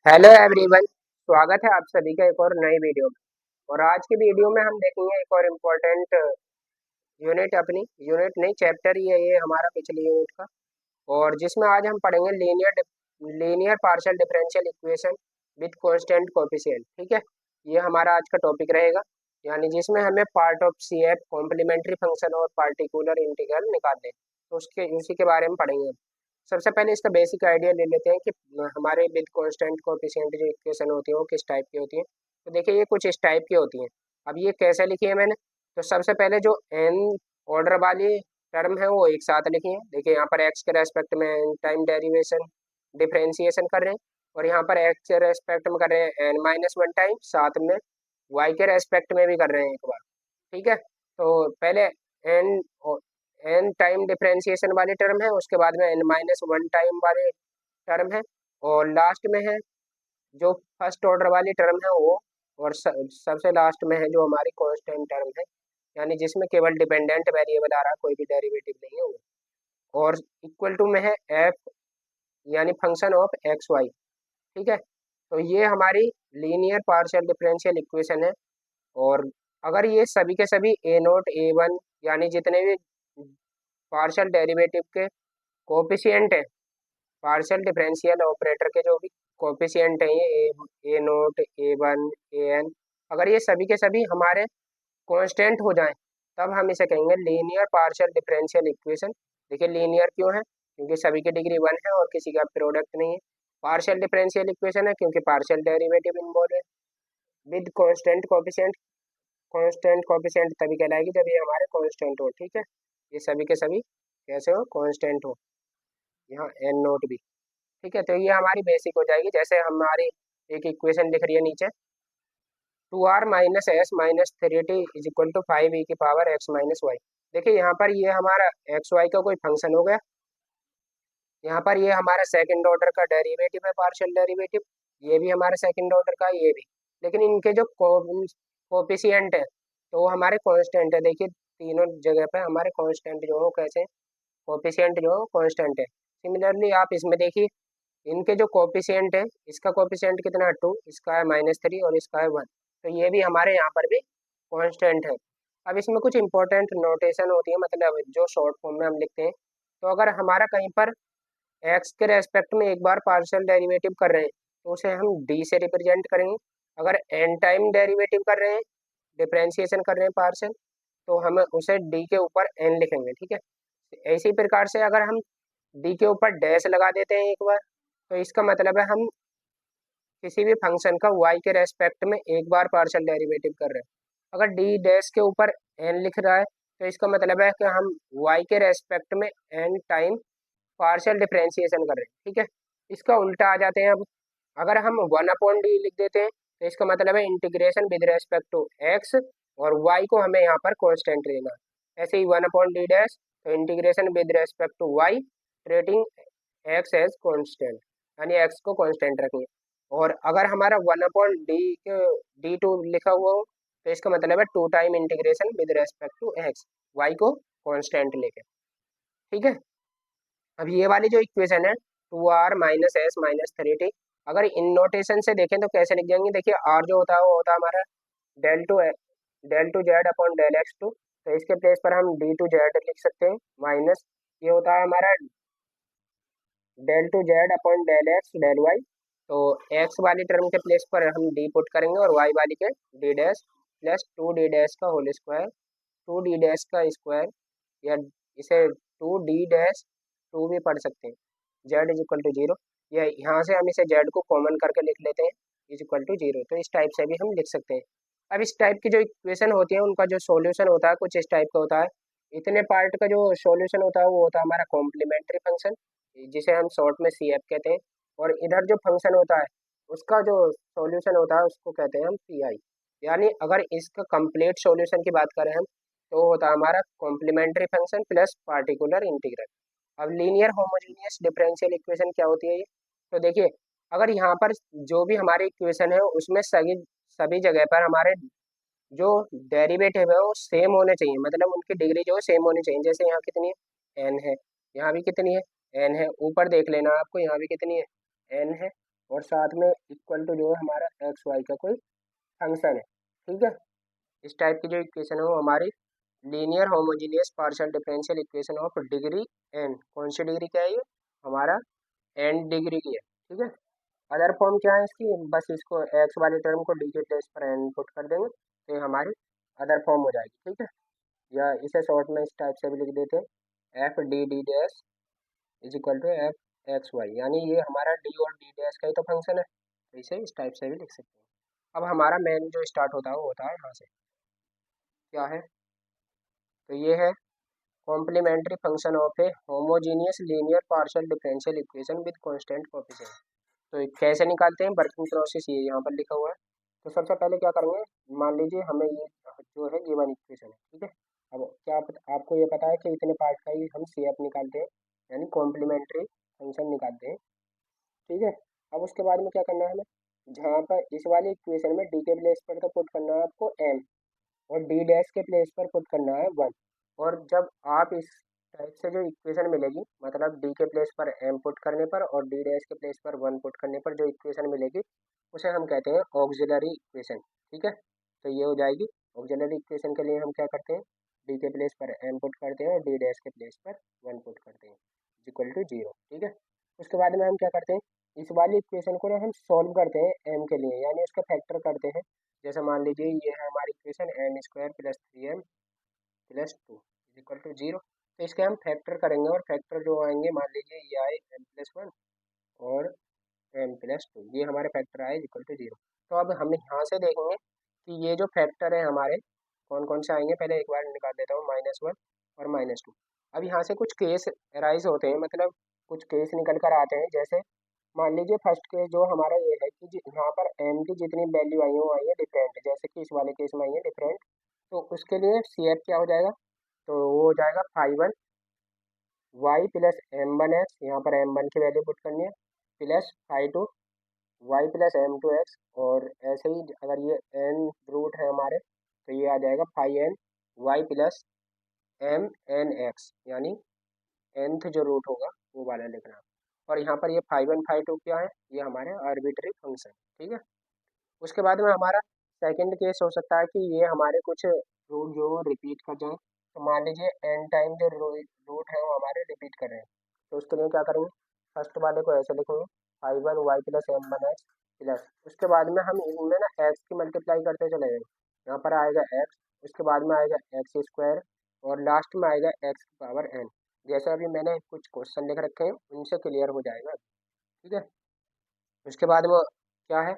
Hello everyone. स्वागत है आप सभी का एक और नई वीडियो में। और आज की वीडियो में हम देखेंगे एक और इम्पोर्टेंट यूनिट, अपनी यूनिट नहीं चैप्टर ही है ये हमारा पिछले यूनिट का। और जिसमें आज हम पढ़ेंगे linear partial differential equation with constant coefficient. ठीक है, ये हमारा आज का टॉपिक रहेगा। यानी जिसमें हमें part of C F complementary function और पार्टिकुलर इंटीग्रल निकालने हैं, तो उसके उसी के बारे में पढ़ेंगे। सबसे पहले इसका बेसिक आइडिया ले लेते हैं कि हमारे विद कांस्टेंट कोएफिशिएंट जो इक्वेशन होती है वो किस टाइप की होती है। तो देखिए ये कुछ इस टाइप की होती हैं। अब ये कैसे लिखी है मैंने, तो सबसे पहले जो एन ऑर्डर वाली टर्म है वो एक साथ लिखी है। देखिए यहाँ पर एक्स के रेस्पेक्ट में एन टाइम डेरिवेशन डिफरेंशिएशन कर रहे हैं, और यहाँ पर एक्स के रेस्पेक्ट में कर रहे हैं एन माइनस वन टाइम, साथ में वाई के रेस्पेक्ट में भी कर रहे हैं एक बार। ठीक है, तो पहले एन एन टाइम डिफरेंशिएशन वाली टर्म है, उसके बाद में एन माइनस वन टाइम वाली टर्म है, और लास्ट में है जो फर्स्ट ऑर्डर वाली टर्म है वो, और सबसे लास्ट में है जो हमारी कांस्टेंट टर्म है, यानी जिसमें केवल डिपेंडेंट वेरिएबल आ रहा है, कोई भी डेरिवेटिव नहीं है वो। और इक्वल टू में है एफ, यानी फंक्शन ऑफ एक्स वाई। ठीक है, तो ये हमारी लीनियर पार्शियल डिफरेंशियल इक्वेशन है। और अगर ये सभी के सभी ए नोट ए वन, यानी जितने भी पार्शियल डेरिवेटिव के कोफिशिएंट है, पार्शियल डिफरेंशियल ऑपरेटर के जो भी कोफिशिएंट है, ये ए note A one A N, अगर ये सभी के सभी हमारे कांस्टेंट हो जाएं, तब हम इसे कहेंगे लीनियर पार्शियल डिफरेंशियल इक्वेशन। देखिए लीनियर क्यों है, क्योंकि सभी की डिग्री वन है और किसी का प्रोडक्ट नहीं है। पार्शियल डिफरेंशियल इक्वेशन है क्योंकि पार्शियल डेरिवेटिव इन्वॉल्व है। With constant coefficient, constant coefficient तभी कहलाएगी जब ये हमारे कांस्टेंट हो। ठीक है, ये सभी के सभी कैसे हो, कांस्टेंट हो, यहाँ एन नोट भी। ठीक है, तो ये हमारी बेसिक हो जाएगी। जैसे हमारी एक इक्वेशन लिख रही है नीचे, two are minus S minus three T is equal to five E की पावर एक्स माइनस वाई। देखिए यहाँ पर ये हमारा एक्स वाई का कोई फंक्शन हो गया, यहाँ पर ये हमारा सेकंड ऑर्डर का डेरिवेटिव है, पार्शियल डेरिवेटिव। ये भी हमारा सेकंड ऑर्डर का, ये भी। लेकिन इनके जो कोफिशिएंट है तो वो हमारे कांस्टेंट है। देखिए तीनों जगह पे हमारे कांस्टेंट जो हो कैसे, कोफिशिएंट जो हो कांस्टेंट है। सिमिलरली आप इसमें देखिए, इनके जो कोफिशिएंट है, इसका कोफिशिएंट कितना है टू, इसका है माइनस थ्री और इसका है वन, तो ये भी हमारे यहाँ पर भी कांस्टेंट है। अब इसमें कुछ इंपॉर्टेंट नोटेशन होती है, मतलब जो शॉर्ट फॉर्म में हम लिखते हैं। तो अगर हमारा कहीं पर एक्स के रेस्पेक्ट में एक बार पार्शियल डेरिवेटिव कर रहे हैं, तो उसे हम डी से रिप्रेजेंट करेंगे। अगर एन टाइम डेरिवेटिव कर रहे हैं, डिफरेंशिएशन कर रहे हैं पार्शियल, तो हम उसे डी के ऊपर एन लिखेंगे। ठीक है, इसी प्रकार से अगर हम डी के ऊपर डैश लगा देते हैं एक बार, तो इसका मतलब है हम किसी भी फंक्शन का y के रेस्पेक्ट में एक बार पार्शियल डेरिवेटिव कर रहे हैं। अगर डी डैश के ऊपर n लिख रहा है, तो इसका मतलब है कि हम y के रेस्पेक्ट में n टाइम पार्शियल डिफरेंशिएशन कर रहे हैं। ठीक है, इसका उल्टा आ जाते हैं। अब अगर हम वन अपॉन डी लिख देते हैं, तो इसका मतलब है integration with respect to x, और y को हमें यहाँ पर कॉन्स्टेंट लेना है। ऐसे ही वन अपॉन डी डैश, तो integration with respect to y, treating x as constant, यानी एक्स को कॉन्स्टेंट रखेंगे। और अगर हमारा वन अपॉन डी टू लिखा हुआ हो, तो इसका मतलब है two time integration with respect to x, y को कांस्टेंट लेके। ठीक है, अब ये वाली जो इक्वेशन है two are minus S minus three t, अगर इन नोटेशन से देखें तो कैसे लिख जाएंगे। देखिए आर जो होता है वो होता है हमारा del two Z upon del x two, तो इसके प्लेस पर हम डी टू जेड लिख सकते हैं, माइनस ये होता है हमारा del two Z upon del X del Y. तो एक्स वाली टर्म के प्लेस पर हम डी पुट करेंगे और वाई वाली के D dash, plus two D dash का whole square, two D dash का स्क्वायर, या इसे टू डी डैश टू भी पढ़ सकते हैं, z is equal to zero, या यहाँ से हम इसे जेड को कॉमन करके लिख लेते हैं इज इक्वल टू जीरो। तो इस टाइप से भी हम लिख सकते हैं। अब इस टाइप की जो इक्वेशन होती है उनका जो सॉल्यूशन होता है कुछ इस टाइप का होता है। इतने पार्ट का जो सॉल्यूशन होता है वो होता है हमारा कॉम्प्लीमेंट्री फंक्शन, जिसे हम शॉर्ट में सी एफ कहते हैं। और इधर जो फंक्शन होता है उसका जो सॉल्यूशन होता है उसको कहते हैं हम पी आई। यानी अगर इसका कंप्लीट सॉल्यूशन की बात करें हम, तो होता है हमारा complementary function plus particular integral. अब लीनियर होमोजीनियस डिफरेंशियल इक्वेशन क्या होती है ये, तो देखिए अगर यहाँ पर जो भी हमारी इक्वेशन है उसमें सभी सभी जगह पर हमारे जो डेरिवेटिव है वो सेम होने चाहिए, मतलब उनकी डिग्री जो है सेम होनी चाहिए। जैसे यहाँ कितनी है, एन है, यहाँ भी कितनी है, एन है। ऊपर देख लेना आपको, यहाँ भी कितनी है, एन है, और साथ में इक्वल टू जो है हमारा एक्स वाई का कोई फंक्शन है, ठीक है। इस टाइप की जो इक्वेशन है वो हमारी linear homogeneous partial differential equation of degree n, कौन सी डिग्री क्या है ये, हमारा एन डिग्री की है, ठीक है। अदर फॉर्म क्या है इसकी, बस इसको एक्स वाले टर्म को डी के प्लेस पर एन पुट कर देंगे तो ये हमारी अदर फॉर्म हो जाएगी, ठीक है। या इसे शॉर्ट में इस टाइप से भी लिख देते हैं, f D D dash is equal to f x y, यानी ये हमारा डी और डी डैश का ही तो फंक्शन है, तो इसे इस टाइप से भी लिख सकते हैं। अब हमारा मेन जो स्टार्ट होता है वो होता है यहाँ से, क्या है, तो ये है complementary function of a homogeneous linear partial differential equation with constant coefficient. तो ये कैसे निकालते हैं, वर्किंग प्रोसेस ये यहाँ पर लिखा हुआ है। तो सबसे पहले क्या करेंगे, मान लीजिए हमें ये जो है गिवन इक्वेशन है, ठीक है। अब क्या आपको ये पता है कि इतने पार्ट का ही हम सी एफ निकालते हैं, यानी कॉम्प्लीमेंट्री फंक्शन निकालते हैं, ठीक है। अब उसके बाद में क्या करना है हमें, जहाँ पर इस वाली इक्वेशन में डी के प्लेस पर तो पुट करना है आपको एम, और डी डैश के प्लेस पर पुट करना है वन। और जब आप इस टाइप से जो इक्वेशन मिलेगी, मतलब डी के प्लेस पर एम पुट करने पर और डी डैश के प्लेस पर वन पुट करने पर जो इक्वेशन मिलेगी उसे हम कहते हैं ऑक्सिलरी इक्वेशन, ठीक है। तो ये हो जाएगी ऑक्सिलरी इक्वेशन के लिए हम क्या करते हैं, डी के प्लेस पर एम पुट करते हैं और डी डैश के प्लेस पर वन पुट करते हैं इक्वल टू जीरो, ठीक है। उसके बाद में हम क्या करते हैं, इस वाली इक्वेशन को ना हम सॉल्व करते हैं एम के लिए, यानी उसका फैक्टर करते हैं। जैसे मान लीजिए ये है हमारी equation m square plus three m plus two is equal to zero, तो इसके हम फैक्टर करेंगे और फैक्टर जो आएंगे, मान लीजिए ये आए एम प्लस वन और एम प्लस टू, ये हमारे फैक्टर आए इक्वल टू जीरो। तो अब हम यहाँ से देखेंगे कि ये जो फैक्टर है हमारे कौन कौन से आएंगे, पहले एक बार निकाल देता हूँ, माइनस वन और माइनस टू। अब यहाँ से कुछ केस अराइज होते हैं, मतलब कुछ केस निकल कर आते हैं। जैसे मान लीजिए फर्स्ट केस जो हमारा ये है कि यहाँ पर एम की जितनी वैल्यू आई है वो आई है डिफरेंट, जैसे कि इस वाले केस में आई है डिफरेंट, तो उसके लिए सी एफ क्या हो जाएगा, तो वो हो जाएगा five one y plus m one x, यहाँ पर एम वन की वैल्यू पुट करनी है, plus five two y plus m two x. और ऐसे ही अगर ये एन रूट है हमारे तो ये आ जाएगा five n y plus m n x, यानी nth जो रूट होगा वो वाला लिखना। और यहाँ पर ये फाइव वन फाइव टू क्या है, ये हमारे आर्बिट्री फंक्शन, ठीक है। उसके बाद में हमारा सेकंड केस हो सकता है कि ये हमारे कुछ रूट जो रिपीट कर जाए, तो मान लीजिए एन टाइम जो रूट है वो हमारे रिपीट कर रहे हैं, तो उसके लिए क्या करेंगे, फर्स्ट वाले को ऐसे लिखेंगे, five one y plus m one x plus, उसके बाद में हम इनमें ना एक्स की मल्टीप्लाई करते चले जाएंगे, यहाँ पर आएगा एक्स, उसके बाद में आएगा एक्स स्क्वायर और लास्ट में आएगा एक्स की पावर एन। जैसे अभी मैंने कुछ क्वेश्चन लिख रखे हैं उनसे क्लियर हो जाएगा, ठीक है। उसके बाद में क्या है,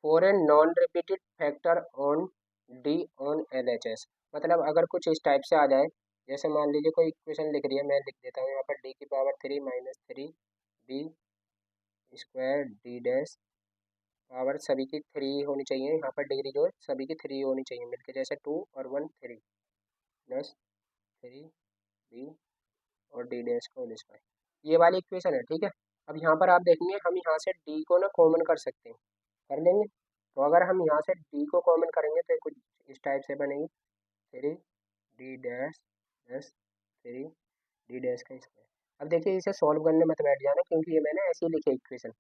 for n non repeated factor on D on L H S, मतलब अगर कुछ इस टाइप से आ जाए, जैसे मान लीजिए कोई इक्वेशन लिख रही है, मैं लिख देता हूँ यहाँ पर डी की power three minus three D square D dash, power सभी की थ्री होनी चाहिए, यहाँ पर डिग्री जो है सभी की थ्री होनी चाहिए मिलके, जैसे टू और one three plus three D और डी डैश का होल स्क्वायर, ये वाली इक्वेशन है, ठीक है। अब यहाँ पर आप देखेंगे हम यहाँ से डी को ना कॉमन कर सकते हैं, कर लेंगे। तो अगर हम यहाँ से डी को कॉमन करेंगे तो कुछ इस टाइप से बनेगी, three D dash plus three D dash का स्क्वायर। अब देखिए इसे सॉल्व करने मत बैठ जाना क्योंकि ये मैंने ऐसे ही लिखी इक्वेशन।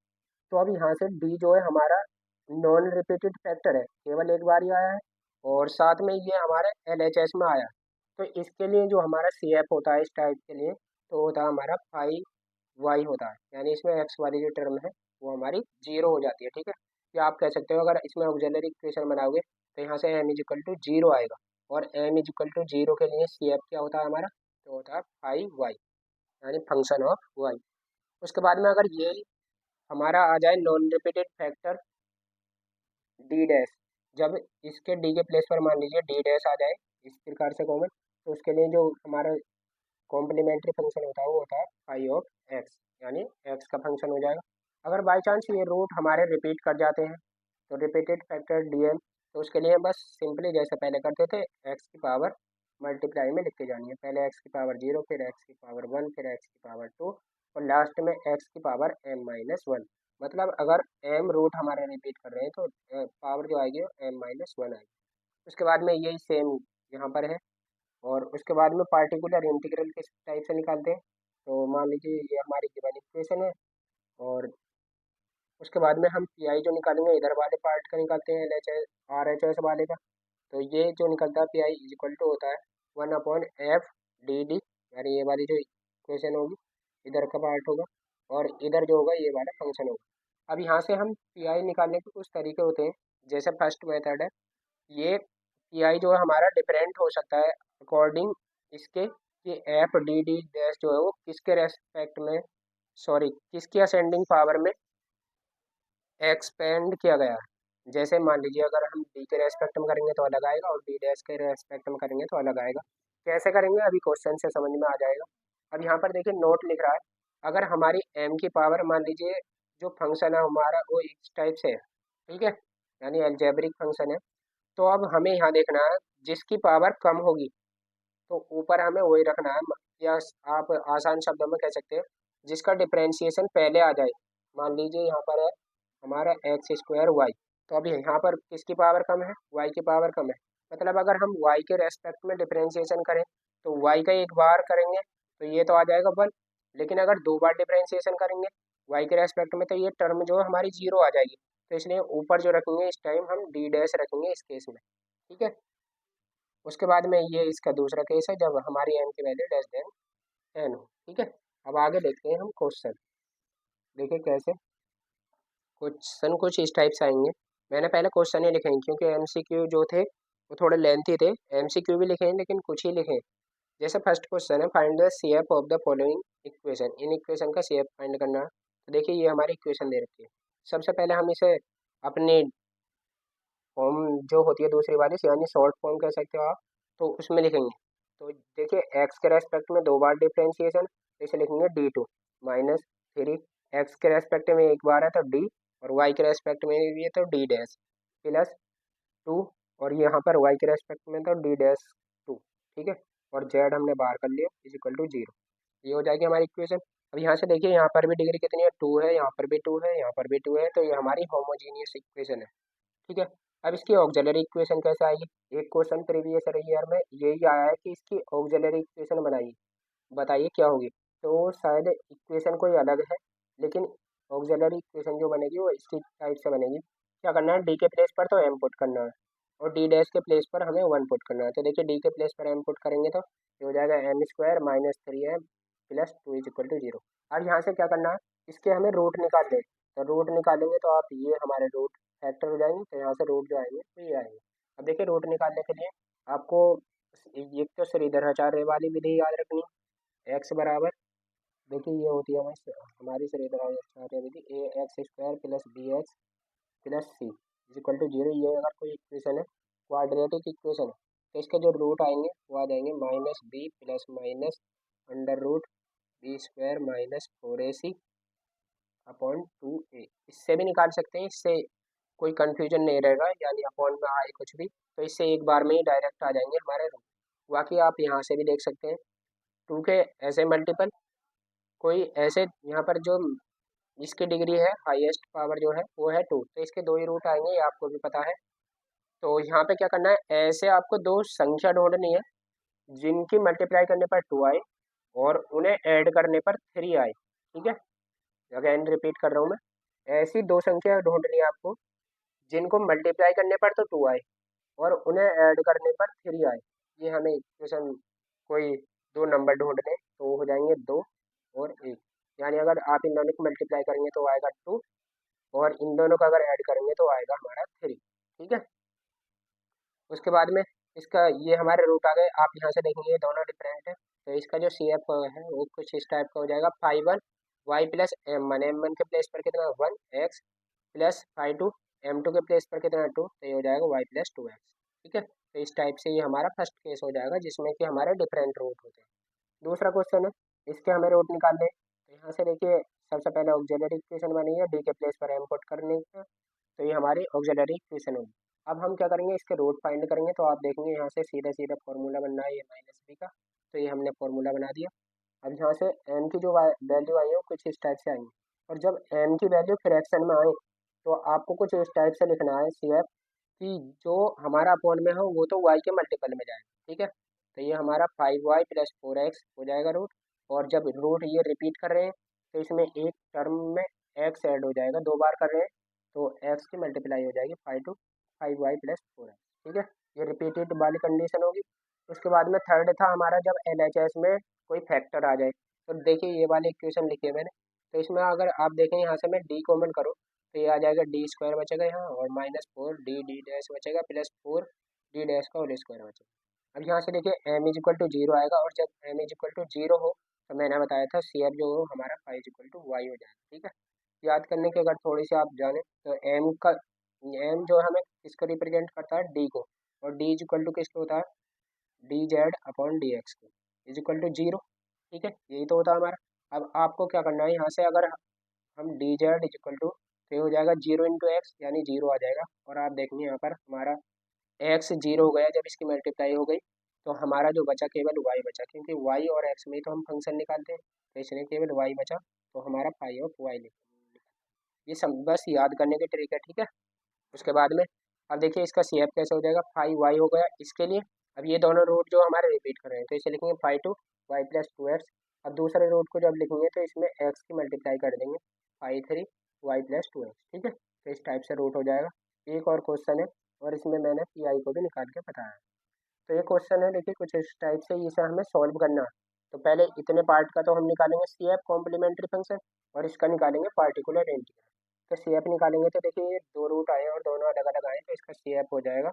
तो अब यहाँ से डी जो है हमारा नॉन रिपीटेड फैक्टर है, केवल एक बार ही आया है, और साथ में ये हमारे एल एच एस में आया। तो इसके लिए जो हमारा सी एफ होता है इस टाइप के लिए, तो होता है हमारा फाइव वाई होता है, यानी इसमें एक्स वाली जो टर्म है वो हमारी जीरो हो जाती है, ठीक है। या आप कह सकते हो अगर इसमें ऑक्सिलरी इक्वेशन बनाओगे तो यहाँ से m is equal to zero आएगा, और m is equal to zero के लिए सी एफ क्या होता है हमारा, तो होता है फाइव वाई, यानी फंक्शन ऑफ वाई। उसके बाद में अगर ये हमारा आ जाए non repeated factor D dash, जब इसके डी के प्लेस पर मान लीजिए डी डैश आ जाए इस प्रकार से कॉमन, तो उसके लिए जो हमारा कॉम्प्लीमेंट्री फंक्शन होता है वो होता है फाई ऑफ एक्स, यानी एक्स का फंक्शन हो जाएगा। अगर बाई चांस ये रूट हमारे रिपीट कर जाते हैं तो रिपीटेड फैक्टर डी एम, तो उसके लिए बस सिंपली जैसे पहले करते थे एक्स की पावर मल्टीप्लाई में लिखते जानी है, पहले एक्स की पावर जीरो फिर एक्स की पावर वन फिर एक्स की पावर टू और लास्ट में एक्स की पावर एम माइनस वन। मतलब अगर एम रूट हमारे रिपीट कर रहे हैं तो पावर जो आएगी वो एम माइनस वन आएगी। उसके बाद में यही सेम यहाँ पर है, और उसके बाद में पार्टिकुलर इंटीग्रल किस टाइप से निकालते हैं, तो मान लीजिए ये हमारी गिवन इक्वेशन है, और उसके बाद में हम पी आई जो निकालेंगे इधर वाले पार्ट का निकालते हैं, L H S R H S वाले का। तो ये जो निकलता है P I is equal to होता है 1/f/dd, यानी ये वाली जो इक्वेशन होगी इधर का पार्ट होगा, और इधर जो होगा ये वाला फंक्शन होगा। अब यहाँ से हम पी आई निकालने के कुछ तरीके होते हैं। जैसे फर्स्ट मेथड है, ये पी आई जो है हमारा डिफरेंट हो सकता है अकॉर्डिंग इसके कि एफ डी डी डैश जो है वो किसके रेस्पेक्ट में, सॉरी किसकी असेंडिंग पावर में एक्सपेंड किया गया है। जैसे मान लीजिए अगर हम डी के रेस्पेक्ट में करेंगे तो अलग आएगा, और डी डैश के रेस्पेक्ट में करेंगे तो अलग आएगा। कैसे करेंगे अभी क्वेश्चन से समझ में आ जाएगा। अब यहाँ पर देखिए नोट लिख रहा है, अगर हमारी एम की पावर मान लीजिए जो फंक्शन है हमारा वो इस टाइप से है, ठीक है, यानी अलजेब्रिक फंक्शन है। तो अब हमें यहाँ देखना है जिसकी पावर कम होगी तो ऊपर हमें वही रखना है, या आप आसान शब्दों में कह सकते हैं जिसका डिफ्रेंशिएशन पहले आ जाए। मान लीजिए यहाँ पर है हमारा एक्स स्क्वायर वाई, तो अभी यहाँ पर किसकी पावर कम है, वाई की पावर कम है। मतलब अगर हम वाई के रेस्पेक्ट में डिफ्रेंशिएशन करें तो वाई का एक बार करेंगे तो ये तो आ जाएगा 1, लेकिन अगर 2 बार डिफ्रेंशिएशन करेंगे वाई के रेस्पेक्ट में तो ये टर्म जो है हमारी 0 आ जाएगी। तो इसलिए ऊपर जो रखेंगे इस टाइम हम डी डैश रखेंगे इस केस में, ठीक है। उसके बाद में ये इसका दूसरा केस है जब हमारी एम की वैल्यू लेस देन 10 हो, ठीक है। अब आगे देखते हैं हम क्वेश्चन, देखिए कैसे क्वेश्चन कुछ इस टाइप से आएंगे। मैंने पहले क्वेश्चन ही लिखे हैं क्योंकि एमसीक्यू जो थे वो थोड़े लेंथी थे, एमसीक्यू भी लिखे हैं लेकिन कुछ ही लिखे हैं। जैसे फर्स्ट क्वेश्चन है find the CF of the following equation, in equation का सीएफ फाइंड करना है। तो देखिए ये हमारी इक्वेशन दे रखी है। सबसे पहले हम इसे अपनी फॉर्म जो होती है दूसरी वाली यानी शॉर्ट फॉर्म कह सकते हो आप, तो उसमें लिखेंगे। तो देखिए एक्स के रेस्पेक्ट में 2 बार डिफ्रेंशिएशन, इसे लिखेंगे d2 माइनस 3, एक्स के रेस्पेक्ट में एक बार है तो d, और वाई के रेस्पेक्ट में भी है तो d डैश प्लस 2, और यहाँ पर वाई के रेस्पेक्ट में तो d डैश 2, ठीक है। और जेड हमने बाहर कर लिया इज इक्वल टू 0। ये हो जाएगी हमारी इक्वेशन। अब यहाँ से देखिए यहाँ पर भी डिग्री कितनी है, 2 है, यहाँ पर भी 2 है, यहाँ पर भी 2 है, तो ये हमारी होमोजीनियस इक्वेशन है, ठीक है। अब इसकी ऑक्सिलरी इक्वेशन कैसे आएगी, एक क्वेश्चन प्रीवियस ईयर में यही आया है कि इसकी ऑक्सिलरी इक्वेशन बनाइए, बताइए क्या होगी। तो शायद इक्वेशन कोई अलग है, लेकिन ऑक्सिलरी इक्वेशन जो बनेगी वो इसी टाइप से बनेगी। क्या करना है, डी के प्लेस पर तो एम पुट करना है, और डी डैश के प्लेस पर हमें 1 पुट करना है। तो देखिए डी के प्लेस पर एम पुट करेंगे तो ये हो जाएगा m square minus 3m plus 2 is equal to 0। अब यहाँ से क्या करना है, इसके हमें रूट निकालने, तो रूट निकालेंगे तो आप ये हमारे रूट फैक्टर हो जाएंगे, तो यहाँ से रूट जो आएंगे तो ये आएंगे। अब देखिए रूट निकालने के लिए आपको एक तो श्रीधराचार्य वाली विधि याद रखनी है। एक्स बराबर, देखिए ये होती है हमारी श्रीधराचार्य विधि, A X square plus B X plus C is equal to 0। ये अगर कोई इक्वेशन है क्वाड्रेटिक इक्वेशन है तो इसके जो रूट आएंगे वो आ जाएंगे minus b plus minus under root b square minus 4ac upon 2a। इससे भी निकाल सकते हैं, इससे कोई कंफ्यूजन नहीं रहेगा, यानी अपॉन में आए कुछ भी तो इससे एक बार में ही डायरेक्ट आ जाएंगे हमारे रूट। बाकी आप यहाँ से भी देख सकते हैं 2 के ऐसे मल्टीपल, कोई ऐसे यहाँ पर जो इसकी डिग्री है हाईएस्ट पावर जो है वो है 2, तो इसके 2 ही रूट आएंगे, ये आपको भी पता है। तो यहाँ पे क्या करना है, ऐसे आपको 2 संख्या ढूंढनी है जिनकी मल्टीप्लाई करने पर 2 आए और उन्हें ऐड करने पर 3 आए, ठीक है। अगेन रिपीट कर रहा हूँ मैं, ऐसी 2 संख्या ढूंढनी है आपको जिनको मल्टीप्लाई करने पर तो 2 आए और उन्हें ऐड करने पर 3 आए। ये हमें इक्वेशन कोई 2 नंबर ढूंढने तो वो हो जाएंगे 2 और 1, यानी अगर आप इन दोनों को मल्टीप्लाई करेंगे तो आएगा 2, और इन दोनों का अगर ऐड करेंगे तो आएगा हमारा 3, ठीक है। उसके बाद में इसका ये हमारे रूट आ गए, आप यहाँ से देखेंगे ये दोनों डिफरेंट है, तो इसका जो सी एफ है वो कुछ इस टाइप का हो जाएगा 5 1 y plus m one, m one के प्लेस पर कितना 1 एक्स प्लस 5 2 एम टू के प्लेस पर कितना 2, तो ये हो जाएगा वाई प्लस 2 एक्स, ठीक है। तो इस टाइप से ये हमारा फर्स्ट केस हो जाएगा जिसमें कि हमारे डिफरेंट रूट होते हैं। दूसरा क्वेश्चन है, इसके हमें रूट निकालने, तो यहाँ से देखिए सबसे पहले ऑक्सिलरी इक्वेशन बनी है डी के प्लेस पर एम पुट करने का, तो ये हमारी ऑक्सिलरी इक्वेशन होगी। अब हम क्या करेंगे, इसके रूट फाइंड करेंगे, तो आप देखेंगे यहाँ से सीधा सीधा फॉर्मूला बनना है ये माइनस बी का, तो ये हमने फॉर्मूला बना दिया। अब यहाँ से एम की जो वैल्यू आई है वो कुछ इस टाइप से आएंगी, और जब एम की वैल्यू फ्रैक्शन में आए तो आपको कुछ इस टाइप से लिखना है सी एफ कि जो हमारा अपॉन में हो वो तो वाई के मल्टीपल में जाएगा, ठीक है। तो ये हमारा 5y प्लस 4x हो जाएगा रूट, और जब रूट ये रिपीट कर रहे हैं तो इसमें एक टर्म में एक्स ऐड हो जाएगा, 2 बार कर रहे हैं तो एक्स की मल्टीप्लाई हो जाएगी 5 वाई प्लस 4 एक्स। ठीक है, ये रिपीटेड वाली कंडीशन होगी। उसके बाद में थर्ड था हमारा जब LHS में कोई फैक्टर आ जाए। तो देखिए ये वाली इक्वेशन लिखी है मैंने, तो इसमें अगर आप देखें यहाँ से मैं डी कॉमन करूँ तो ये आ जाएगा डी स्क्वायर बचेगा यहाँ, और माइनस 4 डी डी डैश बचेगा, प्लस 4 डी डैश का होल स्क्वायर बचेगा। अब यहाँ से देखिए m is equal to zero आएगा, और जब m is equal to zero हो तो मैंने बताया था सी एफ जो हो हमारा five is equal to y हो जाएगा। ठीक है, याद करने की अगर थोड़ी सी आप जाने तो एम जो हमें किसको रिप्रेजेंट करता है, डी को, और डी इज इक्वल टू किसको होता है, D Z upon D x को, इज इक्वल टू जीरो। ठीक है, यही तो होता है हमारा। अब आपको क्या करना है, यहाँ से अगर हम D z is equal to, तो ये हो जाएगा जीरो इंटू एक्स, यानी जीरो आ जाएगा। और आप देखेंगे यहाँ पर हमारा एक्स जीरो हो गया जब इसकी मल्टीप्लाई हो गई, तो हमारा जो बचा केवल वाई बचा, क्योंकि वाई और एक्स में ही तो हम फंक्शन निकालते हैं, तो इसलिए केवल वाई बचा, तो हमारा फाई ऑफ वाई लिखा। ये सब बस याद करने की ट्रिक है। ठीक है, उसके बाद में अब देखिए इसका सी एफ कैसे हो जाएगा, फाइव वाई हो गया इसके लिए। अब ये दोनों रूट जो हमारे रिपीट कर रहे हैं तो इसे लिखेंगे 5 2 वाई प्लस 2 एक्स। अब दूसरे रूट को जब लिखेंगे तो इसमें एक्स की मल्टीप्लाई कर देंगे, 5 3 वाई प्लस 2 एक्स। ठीक है, तो इस टाइप से रूट हो जाएगा। एक और क्वेश्चन है, और इसमें मैंने पी आई को भी निकाल के बताया है। तो ये क्वेश्चन है देखिए कुछ इस टाइप से, इसे हमें सॉल्व करना है। तो पहले इतने पार्ट का तो हम निकालेंगे सी एफ कॉम्प्लीमेंट्री फंक्शन, और इसका निकालेंगे पार्टिकुलर इंटीग्रल। तो सी एफ निकालेंगे तो देखिए ये दो रूट आए और दोनों अलग अलग आए, तो इसका सी एफ हो जाएगा,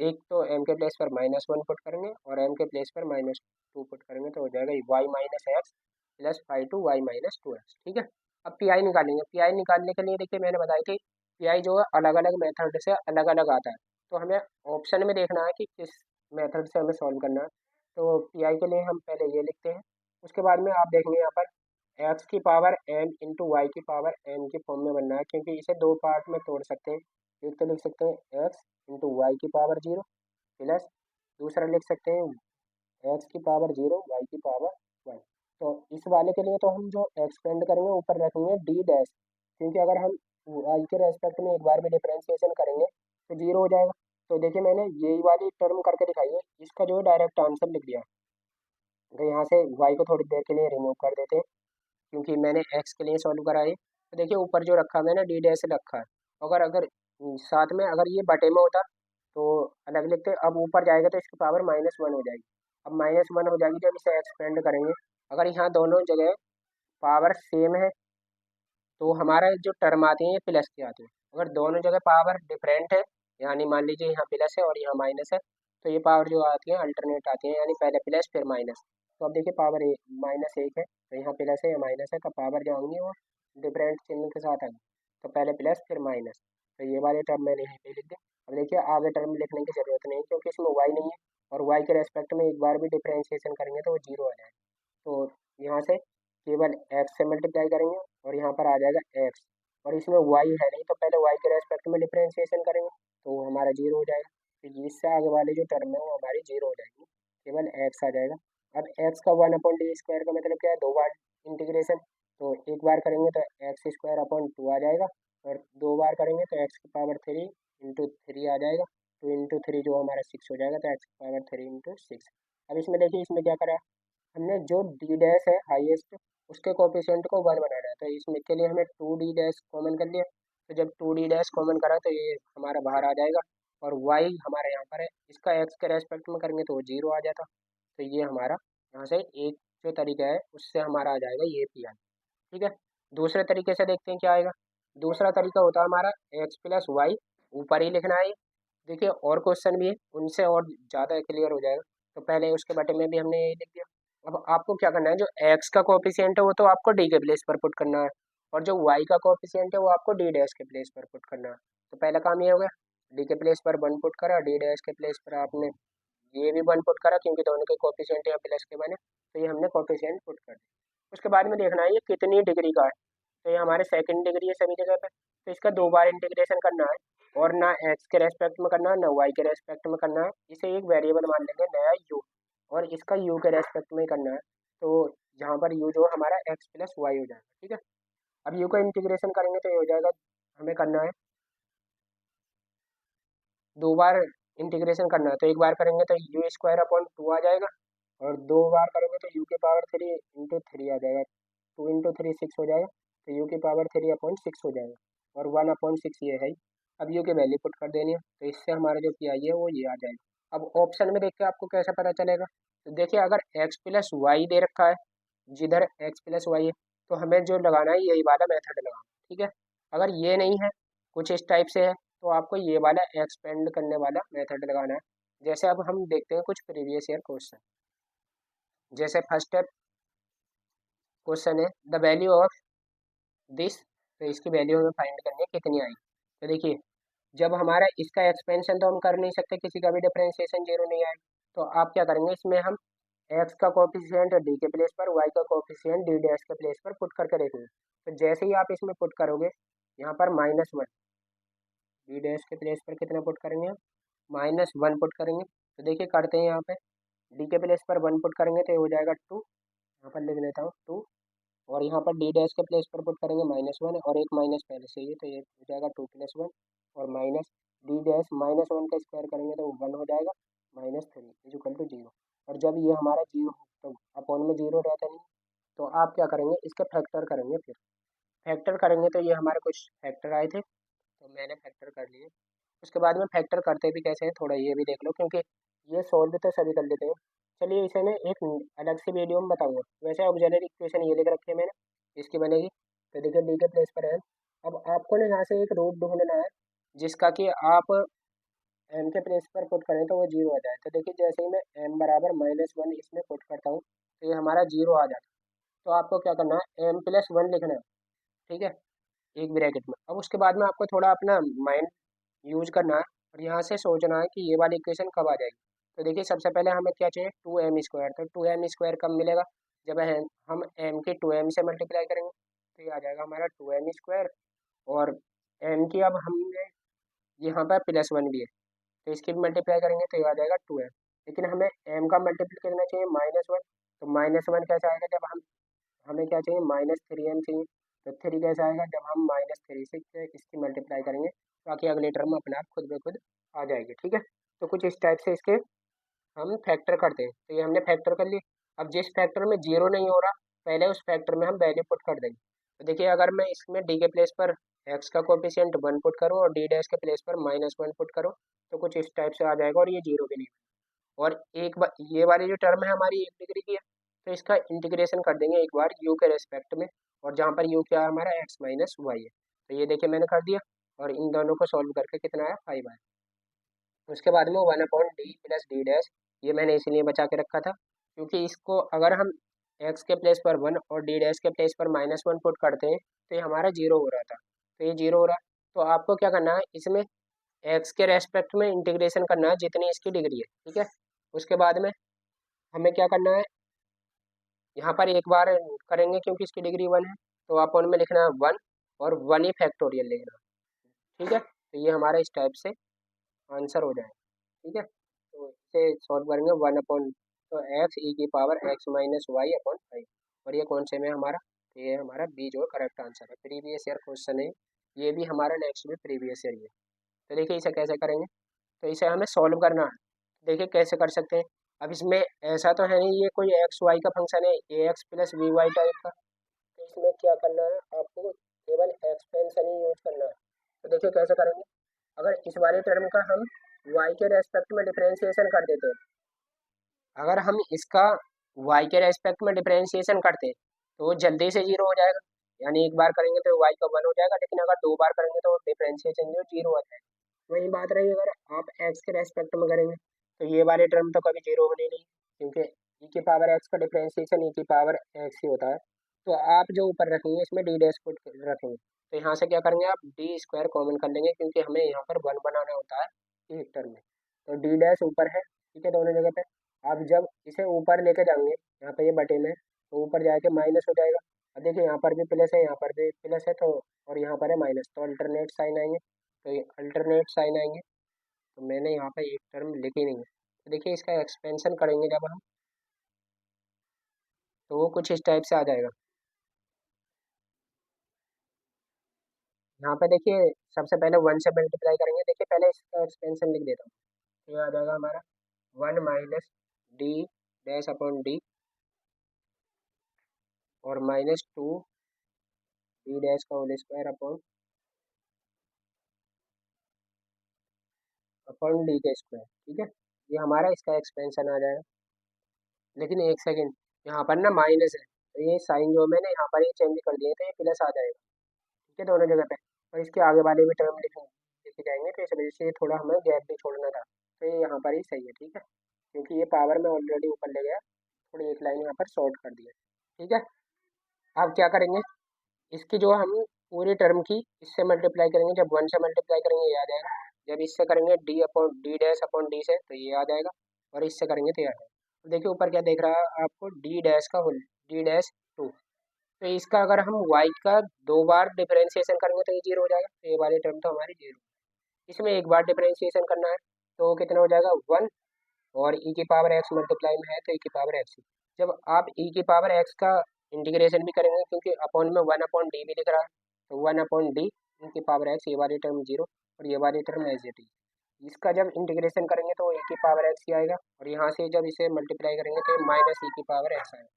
एक तो एम के प्लेस पर -1 पुट करेंगे और एम के प्लेस पर -2 पुट करेंगे, तो हो जाएगा y minus x plus 5 2 y minus 2 x. ठीक है, अब पी आई निकालेंगे। पी आई निकालने के लिए देखिए मैंने बताई थी पी आई जो है अलग अलग मेथड से अलग अलग आता है, तो हमें ऑप्शन में देखना है कि किस मेथड से हमें सॉल्व करना है। तो पी आई के लिए हम पहले ये लिखते हैं, उसके बाद में आप देखेंगे यहाँ पर एक्स की पावर एम इंटू वाई की पावर एन के फॉर्म में बनना है, क्योंकि इसे दो पार्ट में तोड़ सकते हैं। एक तो लिख सकते हैं एक्स इंटू वाई की पावर जीरो, प्लस दूसरा लिख सकते हैं एक्स की पावर जीरो वाई की पावर वन। तो इस वाले के लिए तो हम जो एक्सपेंड करेंगे ऊपर रखेंगे डी डैश, क्योंकि अगर हम वाई के रेस्पेक्ट में एक बार भी डिफरेंशिएशन करेंगे तो जीरो हो जाएगा। तो देखिए मैंने यही वाली टर्म करके दिखाई है, इसका जो है डायरेक्ट आंसर लिख दिया। तो यहाँ से वाई को थोड़ी देर के लिए रिमूव कर देते हैं, क्योंकि मैंने एक्स के लिए सॉल्व करा है। तो देखिए ऊपर जो रखा मैंने डी डैश रखा है, अगर अगर साथ में अगर ये बटे में होता तो अलग लिखते, अब ऊपर जाएगा तो इसकी पावर -1 हो जाएगी। अब -1 हो जाएगी जब इसे एक्सपेंड करेंगे, अगर यहाँ दोनों जगह पावर सेम है तो हमारा जो टर्म आती है ये प्लस की आती है। अगर दोनों जगह पावर डिफरेंट है, यानी मान लीजिए यहाँ प्लस है और यहाँ माइनस है, तो ये पावर जो आती है अल्टरनेट आती है, यानी पहले प्लस फिर माइनस। तो अब देखिए पावर -1 है, तो यहाँ प्लस है या माइनस है, तो पावर जो होंगी वो डिफरेंट चिन्ह के साथ आएंगी। तो पहले प्लस फिर माइनस, तो ये वाले टर्म मैंने यहीं पे लिख दी। अब देखिए आगे टर्म लिखने की जरूरत नहीं, क्योंकि इसमें वाई नहीं है, और वाई के रेस्पेक्ट में एक बार भी डिफरेंशिएशन करेंगे तो वो जीरो आ जाएगा। तो यहाँ से केवल एक्स से मल्टीप्लाई करेंगे और यहाँ पर आ जाएगा एक्स, और इसमें वाई है नहीं, तो पहले वाई के रेस्पेक्ट में डिफरेंशिएशन करेंगे तो वो हमारा जीरो हो जाएगा। तो इससे आगे वाली जो टर्म है वो हमारी जीरो हो जाएगी, केवल एक्स आ जाएगा। अब एक्स का 1/d² का मतलब क्या है, दो बार इंटीग्रेशन, तो एक बार करेंगे तो x² अपॉन 2 आ जाएगा, और दो बार करेंगे तो एक्स की पावर 3 इंटू 3 आ जाएगा। 2 इंटू 3 जो हमारा 6 हो जाएगा, तो एक्स की पावर 3 इंटू 6। अब इसमें देखिए इसमें क्या करा, हमने जो डी डैश है हाईएस्ट उसके कोफिशिएंट को 1 बनाना है, तो इसमें के लिए हमें 2d डैश कॉमन कर लिया। तो जब 2d डैश कॉमन करा तो ये हमारा बाहर आ जाएगा, और वाई हमारे यहाँ पर है, इसका एक्स के रेस्पेक्ट में करेंगे तो वो जीरो आ जाता। तो ये हमारा यहाँ से एक जो तरीका है उससे हमारा आ जाएगा ये पी आई। ठीक है, दूसरे तरीके से देखते हैं क्या आएगा। दूसरा तरीका होता है हमारा एक्स प्लस वाई, ऊपर ही लिखना है। देखिए और क्वेश्चन भी है, उनसे और ज़्यादा क्लियर हो जाएगा। तो पहले उसके बटे में भी हमने यही लिख दिया। अब आपको क्या करना है, जो एक्स का कोफिशिएंट है वो तो आपको डी के प्लेस पर पुट करना है, और जो वाई का कोफिशिएंट है वो आपको डी डैश के प्लेस पर पुट करना है। तो पहला काम ये हो गया, डी के प्लेस पर 1 पुट करा, डी डैश के प्लेस पर आपने ये भी 1 पुट करा, क्योंकि दोनों के कोफिशिएंट यहाँ प्लस के बने, तो ये हमने कोफिशिएंट पुट कर दिया। उसके बाद में देखना है ये कितनी डिग्री का है, तो ये हमारे सेकंड डिग्री है सभी जगह पे, तो इसका दो बार इंटीग्रेशन करना है, और ना एक्स के रेस्पेक्ट में करना है ना वाई के रेस्पेक्ट में करना है, इसे एक वेरिएबल मान लेंगे नया यू, और इसका यू के रेस्पेक्ट में ही करना है। तो यहाँ पर यू जो हमारा एक्स प्लस वाई हो जाएगा। ठीक है, अब यू का इंटीग्रेशन करेंगे तो ये हो जाएगा, हमें करना है दो बार इंटीग्रेशन करना है, तो एक बार करेंगे तो u² अपॉन 2 आ जाएगा, और दो बार करेंगे तो u के पावर 3 इंटू 3 आ जाएगा, 2 इंटू 3 6 हो जाएगा, तो यू की पावर 3/6 हो जाएगा, और 1/6 ये है। अब यू की वैल्यू पुट कर देनी है, तो इससे हमारा जो पी आई है वो ये आ जाएगा। अब ऑप्शन में देख के आपको कैसा पता चलेगा, तो देखिए अगर एक्स प्लस वाई दे रखा है, जिधर एक्स प्लस वाई है, तो हमें जो लगाना है यही वाला मेथड लगाना, ठीक है। अगर ये नहीं है, कुछ इस टाइप से है, तो आपको ये वाला एक्सपेंड करने वाला मेथड लगाना है। जैसे अब हम देखते हैं कुछ प्रीवियस ईयर क्वेश्चन। जैसे फर्स्ट स्टेप क्वेश्चन है द वैल्यू ऑफ दिस, तो इसकी वैल्यू हमें फाइंड करनी है कितनी आई। तो देखिए जब हमारा इसका एक्सपेंशन तो हम कर नहीं सकते, किसी का भी डिफरेंशिएशन जीरो नहीं आए, तो आप क्या करेंगे, इसमें हम एक्स का कोफिशिएंट डी के प्लेस पर, वाई का कोफिशिएंट डी डैश के प्लेस पर पुट करके देखेंगे। तो जैसे ही आप इसमें पुट करोगे, यहाँ पर -1, डी डैश के प्लेस पर कितना पुट करेंगे हम, -1 पुट करेंगे। तो देखिए करते हैं, यहाँ पे डी के प्लेस पर 1 पुट करेंगे तो ये हो जाएगा 2, यहाँ पर लिख लेता हूँ 2, और यहाँ पर डी डैश के प्लेस पर पुट करेंगे -1, और एक माइनस पहले से ही है, तो ये हो जाएगा 2+1, और माइनस डी डैश -1 का स्क्वायर करेंगे तो 1 हो जाएगा, -3 इक्वल टू 0। और जब ये हमारा 0, तो अपॉन में 0 रहता नहीं, तो आप क्या करेंगे, इसके फैक्टर करेंगे। फिर फैक्टर करेंगे तो ये हमारे कुछ फैक्टर आए थे, तो मैंने फैक्टर कर लिए। उसके बाद में फैक्टर करते भी कैसे हैं थोड़ा ये भी देख लो, क्योंकि ये सॉल्व तो सभी कर लेते हैं। चलिए इसे मैं एक अलग से वीडियो में बताऊंगा। वैसे ऑक्सिलरी इक्वेशन ये लिख रखी है मैंने, इसकी बनेगी। तो देखिए डी के प्लेस पर है, अब आपको ना यहाँ से एक रूट ढूंढना है जिसका कि आप एम के प्लेस पर पुट करें तो वो 0 आ जाए। तो देखिए जैसे ही मैं एम बराबर -1 इसमें पुट करता हूँ, तो ये हमारा 0 आ जाता है। तो आपको क्या करना है, m+1 लिखना है, ठीक है, एक ब्रैकेट में। अब उसके बाद में आपको थोड़ा अपना माइंड यूज करना है, और यहाँ से सोचना है कि ये वाली इक्वेशन कब आ जाएगी। तो देखिए सबसे पहले हमें क्या चाहिए, 2m²। तो 2m² कब मिलेगा, जब हम m की 2m से मल्टीप्लाई करेंगे, तो ये आ जाएगा हमारा 2m²। और m की अब हमने यहाँ पर +1 भी है, तो इसकी भी मल्टीप्लाई करेंगे तो ये आ जाएगा 2m। लेकिन हमें m का मल्टीप्लाई कितना चाहिए, -1। तो -1 कैसे आएगा, जब हमें क्या चाहिए, -3m चाहिए। तो 3 कैसे आएगा, जब हम -3 से इसकी मल्टीप्लाई करेंगे, बाकी अगले टर्म अपने आप खुद ब खुद आ जाएगी, ठीक है। तो कुछ इस टाइप से इसके हम फैक्टर करते हैं। तो ये हमने फैक्टर कर लिए। अब जिस फैक्टर में 0 नहीं हो रहा, पहले उस फैक्टर में हम वैल्यू पुट कर देंगे। तो देखिए अगर मैं इसमें डी के प्लेस पर एक्स का कोफिशिएंट 1 पुट करूँ और डी डैश के प्लेस पर -1 पुट करूँ, तो कुछ इस टाइप से आ जाएगा, और ये 0 भी नहीं। और एक बार ये वाली जो टर्म है हमारी 1 डिग्री की है, तो इसका इंटीग्रेशन कर देंगे एक बार यू के रेस्पेक्ट में, और जहाँ पर यू क्या है हमारा x-y है। तो ये देखिए मैंने कर दिया, और इन दोनों को सॉल्व करके कितना आया, 5 आया। उसके बाद में 1/d+d डैश, ये मैंने इसीलिए बचा के रखा था, क्योंकि इसको अगर हम x के प्लेस पर 1 और d डैश के प्लेस पर -1 पुट करते हैं, तो ये हमारा 0 हो रहा था, तो ये 0 हो रहा है। तो आपको क्या करना है, इसमें x के रेस्पेक्ट में इंटीग्रेशन करना है जितनी इसकी डिग्री है, ठीक है। उसके बाद में हमें क्या करना है, यहाँ पर एक बार करेंगे क्योंकि इसकी डिग्री 1 है, तो अपन में लिखना है 1, और 1 ही फैक्टोरियल लिखना, ठीक है। तो ये हमारा इस टाइप से आंसर हो जाएगा, ठीक है। तो इसे सॉल्व करेंगे 1 तो x e⁻x-y/5, और ये कौन से में हमारा, तो ये हमारा बी जो करेक्ट आंसर है, प्रीवियस ईयर क्वेश्चन है। ये भी हमारा नेक्स्ट भी प्रीवियस ईयर ही है। तो देखिए इसे कैसे करेंगे, तो इसे हमें सॉल्व करना है। देखिए कैसे कर सकते हैं, अब इसमें ऐसा तो है नहीं ये कोई एक्स वाई का फंक्शन है, ax+by टाइप का। तो इसमें क्या करना है, आपको केवल एक्सपेंशन ही यूज करना है। तो देखिए कैसे करेंगे, अगर इस वाले टर्म का हम y के रेस्पेक्ट में डिफरेंशिएशन कर देते हैं, अगर हम इसका y के रेस्पेक्ट में डिफरेंशिएशन करते हैं, तो वो जल्दी से 0 हो जाएगा। यानी एक बार करेंगे तो y का 1 हो जाएगा, लेकिन अगर 2 बार करेंगे तो डिफरेंशिएशन जो 0 हो जाएगा। वही बात रही अगर आप x के रेस्पेक्ट में करेंगे, तो ये वाले टर्म तो कभी 0 होने नहीं, क्योंकि e⁻x का डिफरेंशिएशन e⁻x ही होता है। तो आप जो ऊपर रखेंगे इसमें डी डैश पुट रखेंगे, तो यहाँ से क्या करेंगे, आप d² कॉमन कर लेंगे, क्योंकि हमें यहाँ पर 1 बनाना होता है एक टर्म में। तो डी डैश ऊपर है, ठीक है, दोनों जगह पे। आप जब इसे ऊपर लेके जाएंगे, यहाँ पे ये बटे में, तो ऊपर जाके माइनस हो जाएगा। अब देखिए यहाँ पर भी प्लस है, यहाँ पर भी प्लस है, तो और यहाँ पर है माइनस, तो अल्टरनेट साइन आएंगे। तो ये अल्टरनेट साइन आएंगे, तो मैंने यहाँ पे एक टर्म लिखी नहीं है। तो देखिए इसका एक्सपेंशन करेंगे जब हम, तो वो कुछ इस टाइप से आ जाएगा। यहाँ पे देखिए सबसे पहले 1 से मल्टीप्लाई करेंगे, देखिए पहले इसका एक्सपेंशन लिख देता हूँ। तो ये आ जाएगा हमारा 1 - d डैश अपॉन डी, और -2 डी डैश का होल स्क्वायर अपॉन डी का स्क्वायर। ठीक है, ये हमारा इसका एक्सपेंशन आ जाएगा। लेकिन एक सेकेंड, यहाँ पर ना माइनस है, तो ये साइन जो मैंने यहाँ पर ये चेंज कर दिए तो ये प्लस आ जाएगा। ठीक है, दोनों जगह पे। और इसके आगे वाले भी टर्म लिखे जाएंगे, तो इस वजह से थोड़ा हमें गैप भी छोड़ना था, तो ये यहाँ पर ही सही है। ठीक है, क्योंकि ये पावर में ऑलरेडी ऊपर ले गया, थोड़ी एक लाइन यहाँ पर शॉर्ट कर दिया। ठीक है, अब क्या करेंगे, इसकी जो हम पूरी टर्म की इससे मल्टीप्लाई करेंगे, जब 1 से मल्टीप्लाई करेंगे ये आ जाएगा, जब इससे करेंगे D upon D dash upon D से तो ये आ जाएगा, और इससे करेंगे तो ये आ जाएगा। तो देखिए ऊपर क्या देख रहा है आपको, डी डैश का होल डी डैश 2। तो इसका अगर हम वाई का 2 बार डिफरेंशिएशन करेंगे तो ये जीरो हो जाएगा, तो ये वाली टर्म तो हमारी जीरो। इसमें एक बार डिफरेंशिएशन करना है तो कितना हो जाएगा 1, और ई की पावर एक्स मल्टीप्लाई में है तो ई की पावर एक्स। जब आप ई की पावर एक्स का इंटीग्रेशन भी करेंगे, क्योंकि अपॉन में 1/d भी दिख रहा है, तो 1/d ई की पावर एक्स, ये वाली टर्म जीरो और ये वाली टर्म एज इट इज। इसका जब इंटीग्रेशन करेंगे तो ई की पावर एक्स ही आएगा, और यहाँ से जब इसे मल्टीप्लाई करेंगे तो माइनस ई की पावर एक्स आएगा।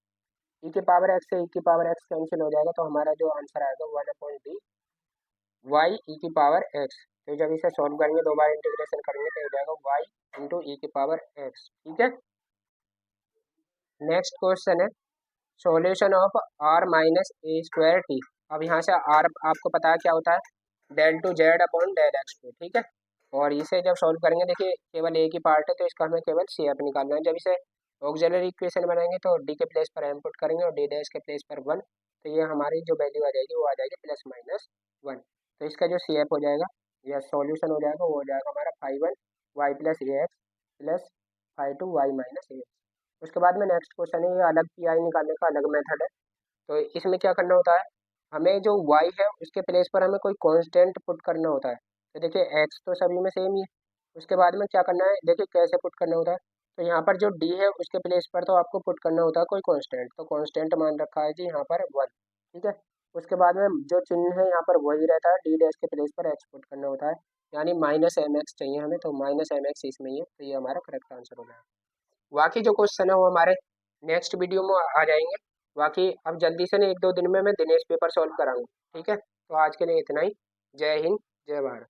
ई की पावर एक्स से ई की पावर एक्स कैंसिल हो जाएगा, तो हमारा जो आंसर आएगा 1/d वाई ई की पावर एक्स। तो जब इसे सॉल्व करेंगे 2 बार इंटीग्रेशन करेंगे तो हो जाएगा वाई इंटू ई की पावर एक्स। ठीक है, नेक्स्ट क्वेश्चन है solution of r minus a square t. अब यहाँ से आर आपको पता है क्या होता है, del two Z upon del x two. ठीक है, और इसे जब सॉल्व करेंगे, देखिए केवल एक ही पार्ट है तो इसका हमें केवल सी एफ निकालना है। जब इसे ऑक्सिलरी इक्वेशन बनाएंगे तो डी के प्लेस पर एम पुट करेंगे और डी डैश के प्लेस पर 1, तो ये हमारी जो वैल्यू आ जाएगी वो आ जाएगी +-1। तो इसका जो सी एफ हो जाएगा या सॉल्यूशन हो जाएगा वो हो जाएगा हमारा 5/1 वाई प्लस ए एक्स प्लस 5/2 वाई माइनस ए। उसके बाद में नेक्स्ट क्वेश्चन है, ये अलग पी आई निकालने का अलग मेथड है। तो इसमें क्या करना होता है, हमें जो y है उसके प्लेस पर हमें कोई कांस्टेंट पुट करना होता है। तो देखिए x तो सभी में सेम ही है। उसके बाद में क्या करना है, देखिए कैसे पुट करना होता है। तो यहाँ पर जो d है उसके प्लेस पर तो आपको पुट करना होता है कोई कांस्टेंट, तो कांस्टेंट मान रखा है जी यहाँ पर 1। ठीक है, उसके बाद में जो चिन्ह है यहाँ पर वही रहता है, डी डैश के प्लेस पर x पुट करना होता है, यानी -mx चाहिए हमें, तो -mx इसमें ही है, तो ये हमारा करेक्ट आंसर हो जाएगा। बाकी जो क्वेश्चन है वो हमारे नेक्स्ट वीडियो में आ जाएंगे। बाकी अब जल्दी से नहीं, 1-2 दिन में मैं दिनेश पेपर सॉल्व कराऊंगा। ठीक है, तो आज के लिए इतना ही। जय हिंद, जय भारत।